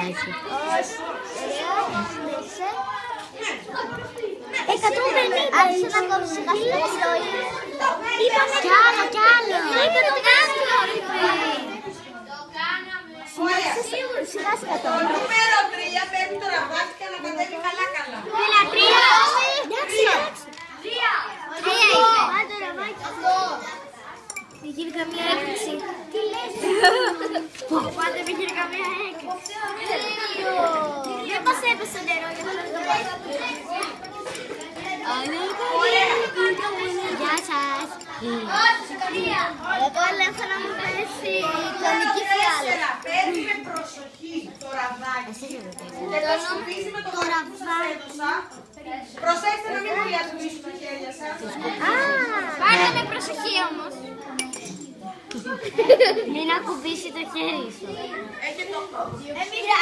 έχει. Όχι. 150. Άρχισε να κόψεις σιγά σιγά τη ροή. Κι άλλο, κι άλλο. Σιγά σιγά το. Το νούμερο 3 παίρνει το ραβάκι και να κατέβει καλά καλά. Έλα, 3. Εντάξει. 3 είπε. Άντε ραβάκι. Δεν γίνει καμία έκπληξη. Τι λες? Πάντα δεν γίνει καμία έκπληξη. Δεν μας έπεσε νερό για να το Γεια σας. Εγώ λέω να μου πέσει το νική φιάλα. Παίρνει με προσοχή το ραβάκι και το σκουπίζει με το ραβάκι που σας έδωσα. Προσέξτε να μην βουλιάζουν τα χέρια σας. Πάρε με προσοχή όμως. Μην ακουμπήσει το χέρι σου. Έχετε 8.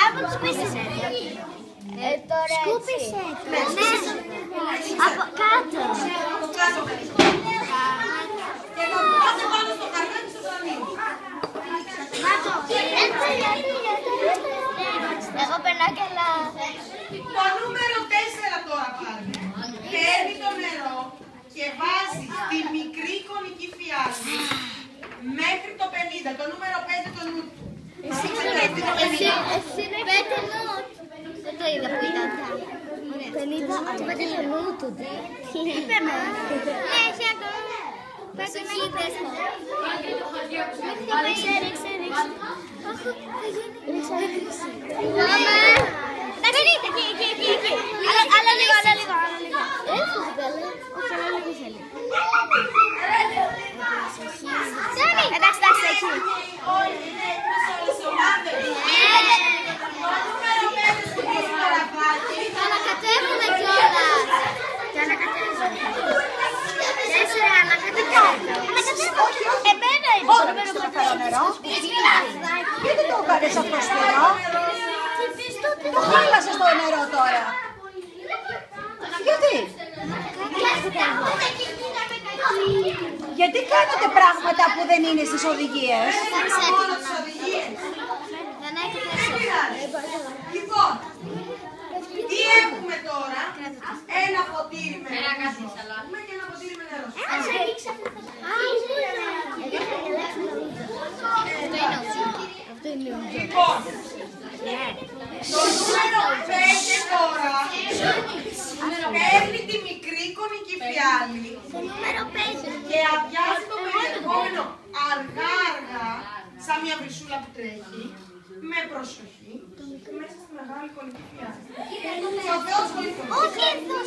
Από τους πίσεσαι. Σκούπισε. Ναι. Από κάτω. Από κάτω μερικό. Και να πάτε πάνω στο καρδάκι στο κρανίο. Εγώ περνάω καλά. Το νούμερο 4 τώρα πάρει. Παίρνει το νερό και βάζει τη μικρή κονική φιάλη μέχρι το 50. Το νούμερο 5 το νου του. Εσύ είναι 5 νου. Δεν το είδα που ήταν. 50, αυτό είναι το νου του. Είπε με. Ναι, εσύ ακόμα. Πέτω να γίνει τέσσερα. Ρίξε, ρίξε, ρίξε. Μάμα. Να φύγετε, εκεί. Άλλα λίγο. Έφυγε καλέ. Όχι, αλλά λίγο θέλει. Εντάξει, εκεί. Όλοι είναι έτοιμες όλες οι ομάδες. Το νούμερο 5 σκουπίζει το ραβάκι. Θα ανακατεύουμε κιόλας. Θα ανακατεύουμε. 4 ανακατεύουμε. Εμένα είναι το νούμερο 5 νερό. Γιατί το έκανες αυτό στο νερό? Το χάλασες το νερό τώρα. Γιατί? Γιατί κάνετε πράγματα που δεν είναι στις οδηγίες? Μόνο τις οδηγίες. Δεν έχει Λοιπόν, τι έχουμε τώρα? Ένα ποτήρι με νερό και ένα ποτήρι με νερό. Λοιπόν, το νούμερο 5 τώρα παίρνει τη μικρή κονική φιάλη και αδειάζει το περιεχόμενο αργά, σαν μια βρυσούλα που τρέχει, με προσοχή, μέσα στη μεγάλη κονική φιάλη. Ο Θεός βοηθός. Όχι εδώ,